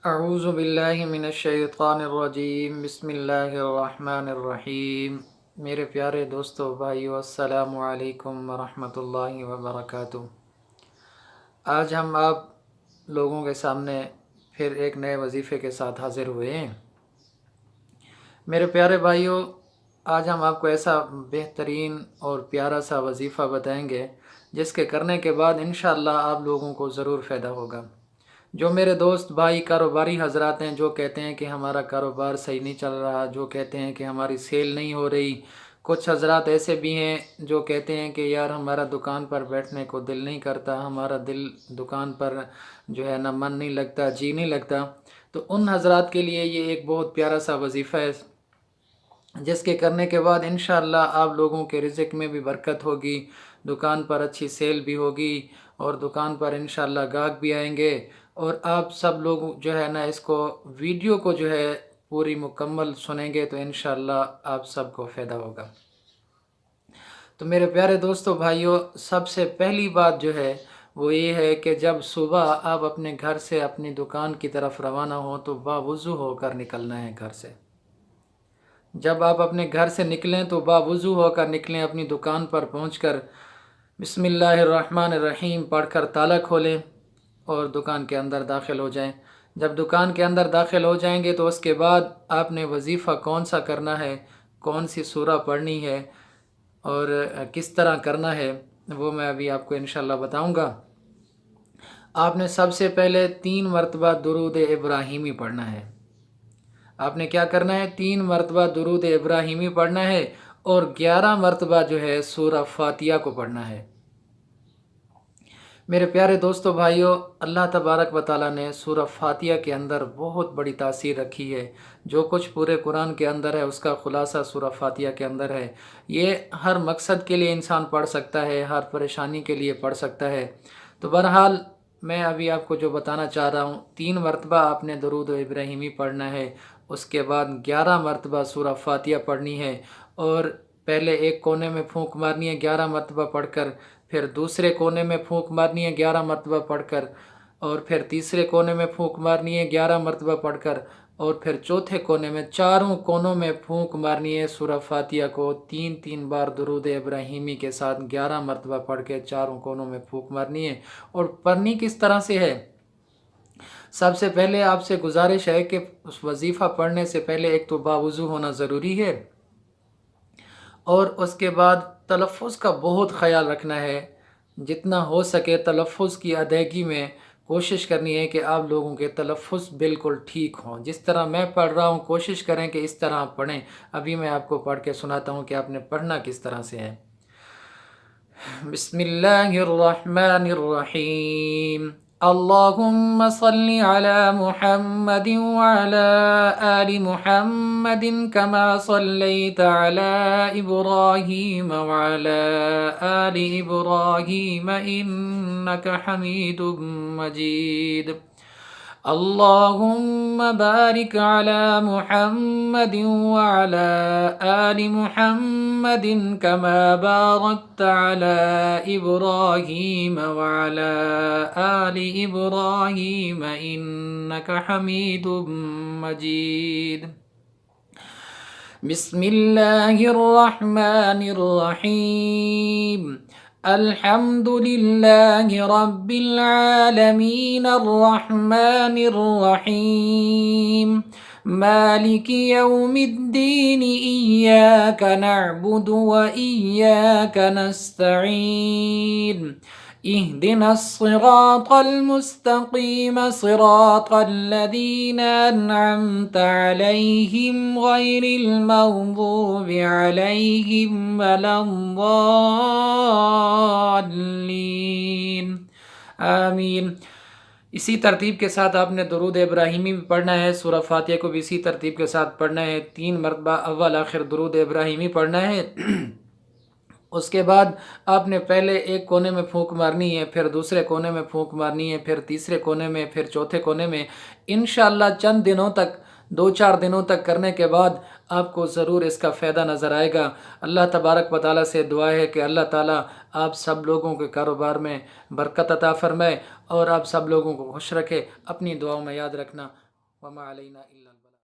اعوذ باللہ من الشیطان الرجیم، بسم اللہ الرحمن الرحیم۔ میرے پیارے دوستو بھائیو، السلام علیکم ورحمۃ اللہ وبرکاتہ۔ آج ہم آپ لوگوں کے سامنے پھر ایک نئے وظیفے کے ساتھ حاضر ہوئے ہیں۔ میرے پیارے بھائیو، آج ہم آپ کو ایسا بہترین اور پیارا سا وظیفہ بتائیں گے جس کے کرنے کے بعد انشاءاللہ آپ لوگوں کو ضرور فائدہ ہوگا۔ جو میرے دوست بھائی کاروباری حضرات ہیں، جو کہتے ہیں کہ ہمارا کاروبار صحیح نہیں چل رہا، جو کہتے ہیں کہ ہماری سیل نہیں ہو رہی، کچھ حضرات ایسے بھی ہیں جو کہتے ہیں کہ یار ہمارا دکان پر بیٹھنے کو دل نہیں کرتا، ہمارا دل دکان پر جو ہے نا من نہیں لگتا، جی نہیں لگتا۔ تو ان حضرات کے لیے یہ ایک بہت پیارا سا وظیفہ ہے جس کے کرنے کے بعد انشاءاللہ آپ لوگوں کے رزق میں بھی برکت ہوگی، دکان پر اچھی سیل بھی ہوگی اور دکان پر انشاءاللہ گاہک بھی آئیں گے، اور آپ سب لوگ جو ہے نا اس کو ویڈیو کو جو ہے پوری مکمل سنیں گے تو انشاءاللہ آپ سب کو فائدہ ہوگا۔ تو میرے پیارے دوستو بھائیو، سب سے پہلی بات جو ہے وہ یہ ہے کہ جب صبح آپ اپنے گھر سے اپنی دکان کی طرف روانہ ہوں تو باوضو ہو کر نکلنا ہے گھر سے۔ جب آپ اپنے گھر سے نکلیں تو باوضو ہو کر نکلیں، اپنی دکان پر پہنچ کر بسم اللہ الرحمن الرحیم پڑھ کر تالا کھولیں اور دکان کے اندر داخل ہو جائیں۔ جب دکان کے اندر داخل ہو جائیں گے تو اس کے بعد آپ نے وظیفہ کون سا کرنا ہے، کون سی سورہ پڑھنی ہے اور کس طرح کرنا ہے وہ میں ابھی آپ کو انشاءاللہ بتاؤں گا۔ آپ نے سب سے پہلے 3 مرتبہ درود ابراہیمی پڑھنا ہے۔ آپ نے کیا کرنا ہے؟ 3 مرتبہ درود ابراہیمی پڑھنا ہے اور 11 مرتبہ جو ہے سورہ فاتحہ کو پڑھنا ہے۔ میرے پیارے دوستو بھائیو، اللہ تبارک و تعالیٰ نے سورہ فاتحہ کے اندر بہت بڑی تاثیر رکھی ہے۔ جو کچھ پورے قرآن کے اندر ہے اس کا خلاصہ سورہ فاتحہ کے اندر ہے۔ یہ ہر مقصد کے لیے انسان پڑھ سکتا ہے، ہر پریشانی کے لیے پڑھ سکتا ہے۔ تو بہرحال میں ابھی آپ کو جو بتانا چاہ رہا ہوں، 3 مرتبہ آپ نے درود ابراہیمی پڑھنا ہے، اس کے بعد 11 مرتبہ سورہ فاتحہ پڑھنی ہے، اور پہلے ایک کونے میں پھونک مارنی ہے 11 مرتبہ پڑھ کر، پھر دوسرے کونے میں پھونک مارنی ہے 11 مرتبہ پڑھ کر، اور پھر تیسرے کونے میں پھونک مارنی ہے 11 مرتبہ پڑھ کر، اور پھر چوتھے کونے میں، چاروں کونوں میں پھونک مارنی ہے سورہ فاتحہ کو 3 بار درود ابراہیمی کے ساتھ 11 مرتبہ پڑھ کے چاروں کونوں میں پھونک مارنی ہے۔ اور پڑھنی کس طرح سے ہے؟ سب سے پہلے آپ سے گزارش ہے کہ اس وظیفہ پڑھنے سے پہلے ایک تو باوضو ہونا ضروری ہے، اور اس کے بعد تلفظ کا بہت خیال رکھنا ہے۔ جتنا ہو سکے تلفظ کی ادائیگی میں کوشش کرنی ہے کہ آپ لوگوں کے تلفظ بالکل ٹھیک ہوں۔ جس طرح میں پڑھ رہا ہوں کوشش کریں کہ اس طرح آپ پڑھیں۔ ابھی میں آپ کو پڑھ کے سناتا ہوں کہ آپ نے پڑھنا کس طرح سے ہے۔ بسم اللہ الرحمن الرحیم۔ اللہم صل علی محمد وعلی آل محمد کما صلیت علی ابراہیم وعلی آل ابراہیم انک حمید مجید۔ اللہم بارک علی محمد وعلی آل محمد کما بارکت علی ابراہیم وعلی آل ابراہیم انک حمید مجید۔ بسم اللہ الرحمن الرحیم۔ الحمد للہ رب العالمین الرحمن الرحیم مالک یوم الدین ایاک نعبد و ایاک نستعین اهدنا الصراط المستقيم صراط الذين أنعمت عليهم غير المغضوب عليهم ولا الضالين آمین۔ اسی ترتیب کے ساتھ آپ نے درود ابراہیمی بھی پڑھنا ہے، سورہ فاتحہ کو بھی اسی ترتیب کے ساتھ پڑھنا ہے، 3 مرتبہ اول آخر درود ابراہیمی پڑھنا ہے۔ اس کے بعد آپ نے پہلے ایک کونے میں پھونک مارنی ہے، پھر دوسرے کونے میں پھونک مارنی ہے، پھر تیسرے کونے میں، پھر چوتھے کونے میں۔ انشاءاللہ چند دنوں تک، 2-4 دنوں تک کرنے کے بعد آپ کو ضرور اس کا فائدہ نظر آئے گا۔ اللہ تبارک و تعالیٰ سے دعا ہے کہ اللہ تعالیٰ آپ سب لوگوں کے کاروبار میں برکت عطا فرمائے اور آپ سب لوگوں کو خوش رکھے۔ اپنی دعاؤں میں یاد رکھنا۔ وما علینا الا البلاغ۔